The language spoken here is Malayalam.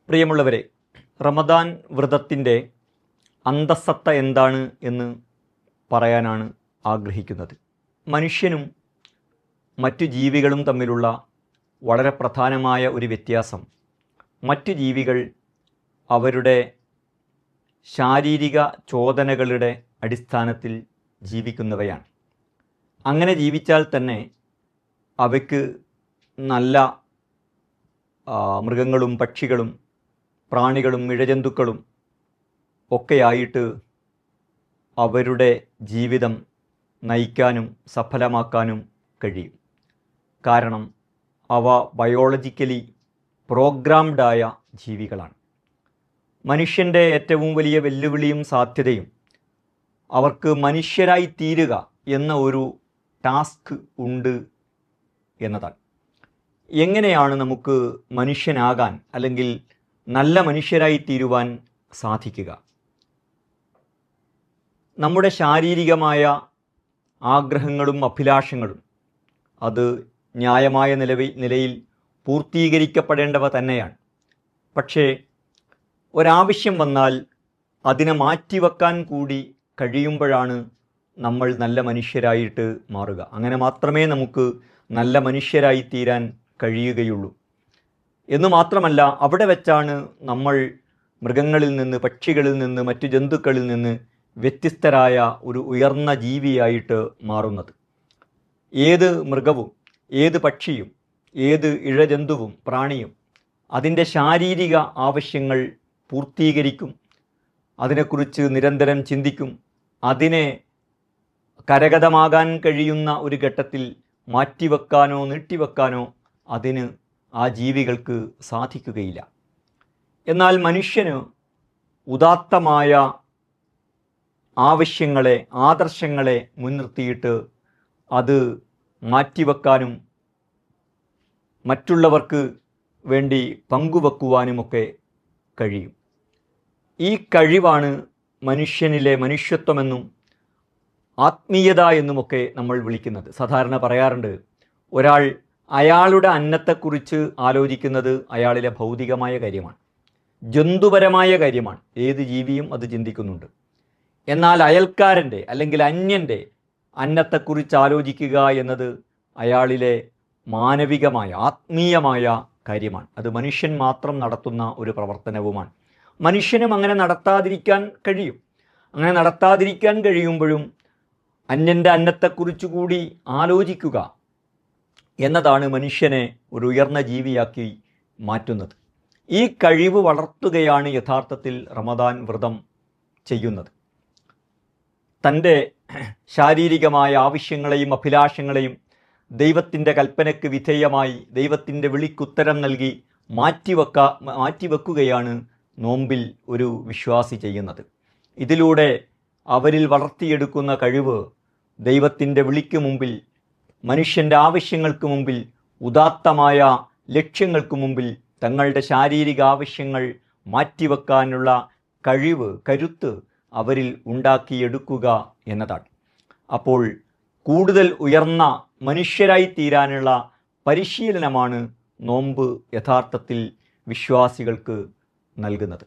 പ്രിയമുള്ളവരെ, റമദാൻ വ്രതത്തിൻ്റെ അന്തസത്ത എന്താണ് എന്ന് പറയാനാണ് ആഗ്രഹിക്കുന്നത്. മനുഷ്യനും മറ്റു ജീവികളും തമ്മിലുള്ള വളരെ പ്രധാനമായ ഒരു വ്യത്യാസം, മറ്റു ജീവികൾ അവരുടെ ശാരീരിക ചോദനകളുടെ അടിസ്ഥാനത്തിൽ ജീവിക്കുന്നവയാണ്. അങ്ങനെ ജീവിച്ചാൽ തന്നെ അവയ്ക്ക് നല്ല മൃഗങ്ങളും പക്ഷികളും പ്രാണികളും ഇഴജന്തുക്കളും ഒക്കെയായിട്ട് അവരുടെ ജീവിതം നയിക്കാനും സഫലമാക്കാനും കഴിയും. കാരണം അവ ബയോളജിക്കലി പ്രോഗ്രാംഡായ ജീവികളാണ്. മനുഷ്യൻ്റെ ഏറ്റവും വലിയ വെല്ലുവിളിയും സാധ്യതയും അവർക്ക് മനുഷ്യരായി തീരുക എന്ന ഒരു ടാസ്ക് ഉണ്ട് എന്നതാണ്. എങ്ങനെയാണ് നമുക്ക് മനുഷ്യനാകാൻ അല്ലെങ്കിൽ നല്ല മനുഷ്യരായി തീരുവാൻ സാധിക്കുക? നമ്മുടെ ശാരീരികമായ ആഗ്രഹങ്ങളും അഭിലാഷങ്ങളും അത് ന്യായമായ നിലയിൽ പൂർത്തീകരിക്കപ്പെടേണ്ടവ തന്നെയാണ്. പക്ഷേ ഒരാവശ്യം വന്നാൽ അതിനെ മാറ്റിവെക്കാൻ കൂടി കഴിയുമ്പോഴാണ് നമ്മൾ നല്ല മനുഷ്യരായിട്ട് മാറുക. അങ്ങനെ മാത്രമേ നമുക്ക് നല്ല മനുഷ്യരായി തീരാൻ കഴിയുകയുള്ളൂ. എന്നു മാത്രമല്ല, അവിടെ വെച്ചാണ് നമ്മൾ മൃഗങ്ങളിൽ നിന്ന്, പക്ഷികളിൽ നിന്ന്, മറ്റു ജന്തുക്കളിൽ നിന്ന് വ്യത്യസ്തരായ ഒരു ഉയർന്ന ജീവിയായിട്ട് മാറുന്നത്. ഏത് മൃഗവും ഏത് പക്ഷിയും ഏത് ഇഴജന്തുവും പ്രാണിയും അതിൻ്റെ ശാരീരിക ആവശ്യങ്ങൾ പൂർത്തീകരിക്കും, അതിനെക്കുറിച്ച് നിരന്തരം ചിന്തിക്കും. അതിനെ കരഗതമാകാൻ കഴിയുന്ന ഒരു ഘട്ടത്തിൽ മാറ്റിവെക്കാനോ നീട്ടിവെക്കാനോ അതിന് ആ ജീവികൾക്ക് സാധിക്കുകയില്ല. എന്നാൽ മനുഷ്യന് ഉദാത്തമായ ആവശ്യങ്ങളെ, ആദർശങ്ങളെ മുൻനിർത്തിയിട്ട് അത് മാറ്റിവെക്കാനും മറ്റുള്ളവർക്ക് വേണ്ടി പങ്കുവെക്കുവാനുമൊക്കെ കഴിയും. ഈ കഴിവാണ് മനുഷ്യനിലെ മനുഷ്യത്വമെന്നും ആത്മീയത എന്നുമൊക്കെ നമ്മൾ വിളിക്കുന്നത്. സാധാരണ പറയാറുണ്ട്, ഒരാൾ അയാളുടെ അന്നത്തെക്കുറിച്ച് ആലോചിക്കുന്നത് അയാളിലെ ഭൗതികമായ കാര്യമാണ്, ജന്തുപരമായ കാര്യമാണ്. ഏത് ജീവിയും അത് ചിന്തിക്കുന്നുണ്ട്. എന്നാൽ അയൽക്കാരൻ്റെ അല്ലെങ്കിൽ അന്യൻ്റെ അന്നത്തെക്കുറിച്ച് ആലോചിക്കുക എന്നത് അയാളിലെ മാനവികമായ ആത്മീയമായ കാര്യമാണ്. അത് മനുഷ്യൻ മാത്രം നടത്തുന്ന ഒരു പ്രവർത്തനവുമാണ്. മനുഷ്യനും അങ്ങനെ നടത്താതിരിക്കാൻ കഴിയും. അങ്ങനെ നടത്താതിരിക്കാൻ കഴിയുമ്പോഴും അന്യൻ്റെ അന്നത്തെക്കുറിച്ച് കൂടി ആലോചിക്കുക എന്നതാണ് മനുഷ്യനെ ഒരു ഉയർന്ന ജീവിയാക്കി മാറ്റുന്നത്. ഈ കഴിവ് വളർത്തുകയാണ് യഥാർത്ഥത്തിൽ റമദാൻ വ്രതം ചെയ്യുന്നത്. തൻ്റെ ശാരീരികമായ ആവശ്യങ്ങളെയും അഭിലാഷങ്ങളെയും ദൈവത്തിൻ്റെ കൽപ്പനയ്ക്ക് വിധേയമായി ദൈവത്തിൻ്റെ വിളിക്കുത്തരം നൽകി മാറ്റിവെക്കുകയാണ് നോമ്പിൽ ഒരു വിശ്വാസി ചെയ്യുന്നത്. ഇതിലൂടെ അവരിൽ വളർത്തിയെടുക്കുന്ന കഴിവ് ദൈവത്തിൻ്റെ വിളിക്ക് മുമ്പിൽ, മനുഷ്യൻ്റെ ആവശ്യങ്ങൾക്ക് മുമ്പിൽ, ഉദാത്തമായ ലക്ഷ്യങ്ങൾക്ക് മുമ്പിൽ തങ്ങളുടെ ശാരീരിക ആവശ്യങ്ങൾ മാറ്റിവെക്കാനുള്ള കഴിവ്, കരുത്ത് അവരിൽ ഉണ്ടാക്കിയെടുക്കുക എന്നതാണ്. അപ്പോൾ കൂടുതൽ ഉയർന്ന മനുഷ്യരായി തീരാനുള്ള പരിശീലനമാണ് നോമ്പ് യഥാർത്ഥത്തിൽ വിശ്വാസികൾക്ക് നൽകുന്നത്.